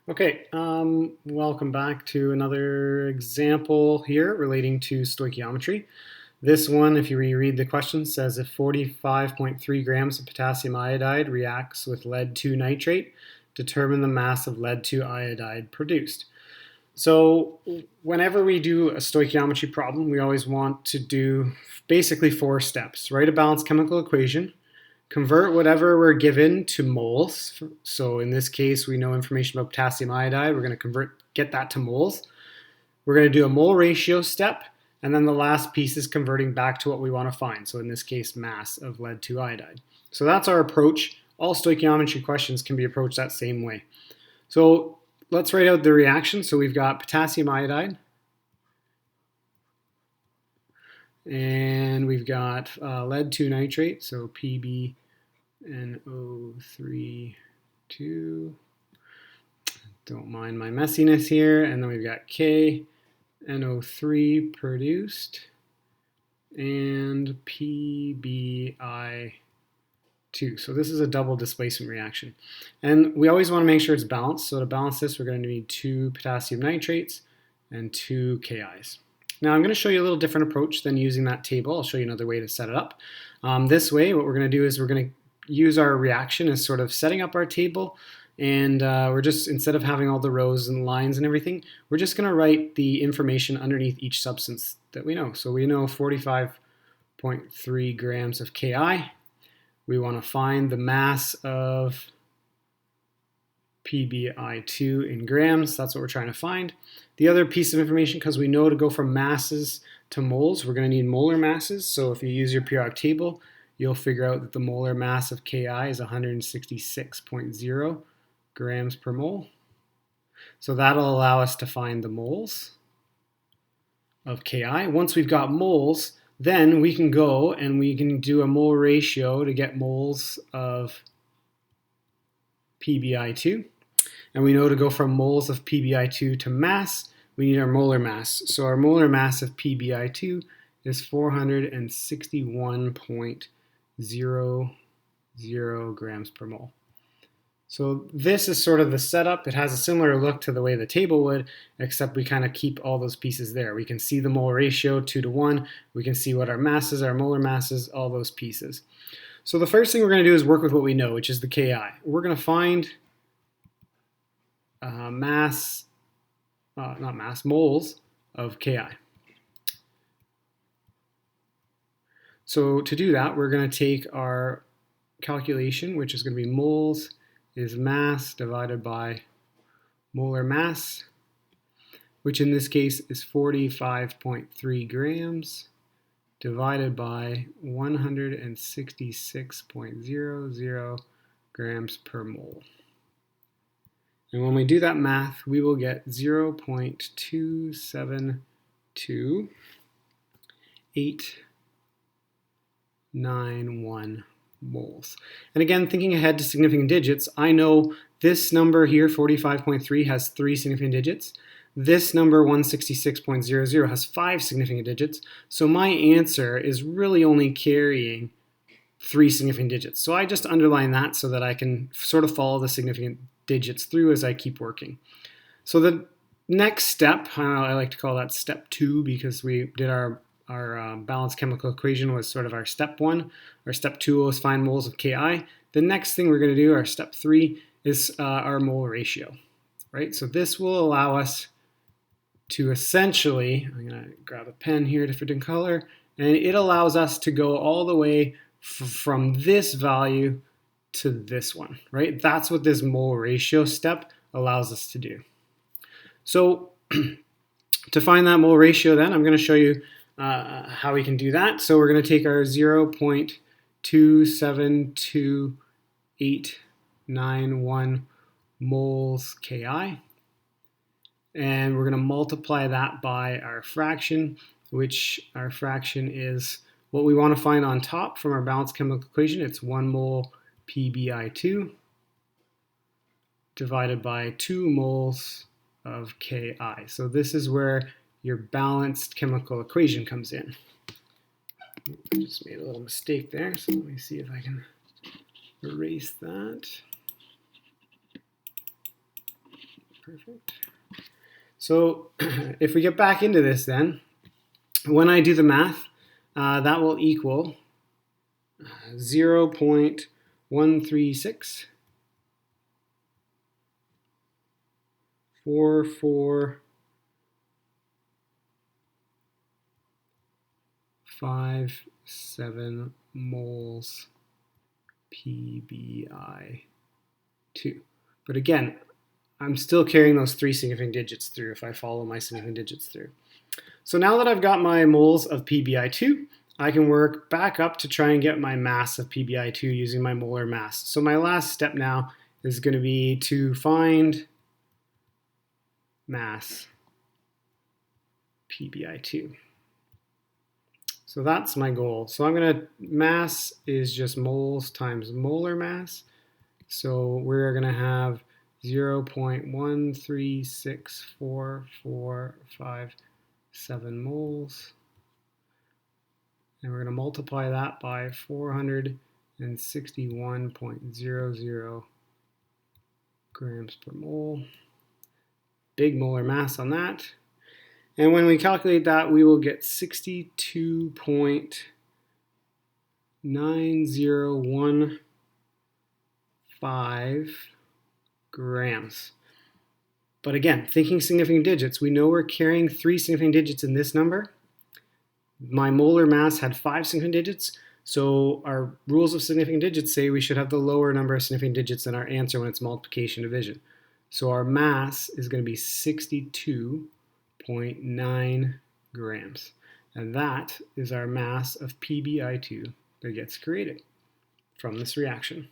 Okay, welcome back to another example here relating to stoichiometry. This one, if you reread the question, says if 45.3 grams of potassium iodide reacts with lead 2 nitrate, determine the mass of lead 2 iodide produced. So whenever we do a stoichiometry problem, we always want to do basically 4 steps. Write a balanced chemical equation, convert whatever we're given to moles. So in this case, we know information about potassium iodide. We're going to get that to moles. We're going to do a mole ratio step, and then the last piece is converting back to what we want to find. So in this case, mass of lead 2 iodide. So that's our approach. All stoichiometry questions can be approached that same way. So let's write out the reaction. So we've got potassium iodide, and we've got lead 2 nitrate, so PbNO3 2. Don't mind my messiness here. And then we've got KNO3 produced and PbI2. So this is a double displacement reaction. And we always want to make sure it's balanced. So to balance this, we're going to need 2 potassium nitrates and 2 KIs. Now I'm going to show you a little different approach than using that table. I'll show you another way to set it up. This way, what we're going to do is we're going to use our reaction as sort of setting up our table, and we're just, instead of having all the rows and lines and everything, we're just going to write the information underneath each substance that we know. So we know 45.3 grams of Ki. We want to find the mass of PbI2 in grams. That's what we're trying to find. The other piece of information, because we know to go from masses to moles, we're going to need molar masses. So if you use your periodic table, you'll figure out that the molar mass of Ki is 166.0 grams per mole. So that'll allow us to find the moles of Ki. Once we've got moles, then we can go and we can do a mole ratio to get moles of PbI2. And we know to go from moles of PbI2 to mass, we need our molar mass. So our molar mass of PbI2 is 461.00 grams per mole. So this is sort of the setup. It has a similar look to the way the table would, except we kind of keep all those pieces there. We can see the mole ratio 2 to 1. We can see what our masses, our molar masses, all those pieces. So the first thing we're going to do is work with what we know, which is the Ki. We're going to find moles of Ki. So to do that, we're going to take our calculation, which is going to be moles is mass divided by molar mass, which in this case is 45.3 grams divided by 166.00 grams per mole. And when we do that math, we will get 0.272891 moles. And again, thinking ahead to significant digits, I know this number here, 45.3, has 3 significant digits. This number, 166.00, has 5 significant digits. So my answer is really only carrying 3 significant digits. So I just underline that so that I can sort of follow the significant digits through as I keep working. So the next step, I like to call that step 2 because we did our balanced chemical equation was sort of our step 1. Our step 2 was find moles of Ki. The next thing we're going to do, our step 3, is our mole ratio, right? So this will allow us to essentially, I'm going to grab a pen here, different color, and it allows us to go all the way from this value to this one, right? That's what this mole ratio step allows us to do. So to find that mole ratio then, I'm going to show you how we can do that. So we're going to take our 0.272891 moles Ki, and we're going to multiply that by our fraction, which our fraction is what we want to find on top from our balanced chemical equation. It's 1 mole PbI2 divided by 2 moles of Ki. So this is where your balanced chemical equation comes in. I just made a little mistake there, so let me see if I can erase that. Perfect. So if we get back into this then, when I do the math, that will equal 0.136 4457 moles PbI2. But again, I'm still carrying those 3 significant digits through if I follow my significant digits through. So now that I've got my moles of PbI2, I can work back up to try and get my mass of PbI2 using my molar mass. So my last step now is going to be to find mass PbI2. So that's my goal. So I'm going to, mass is just moles times molar mass. So we're going to have 0.136445 moles. And we're going to multiply that by 461.00 grams per mole. Big molar mass on that. And when we calculate that, we will get 62.9015 grams. But again, thinking significant digits, we know we're carrying 3 significant digits in this number. My molar mass had 5 significant digits, so our rules of significant digits say we should have the lower number of significant digits in our answer when it's multiplication division. So our mass is going to be 62.9 grams. And that is our mass of PbI2 that gets created from this reaction.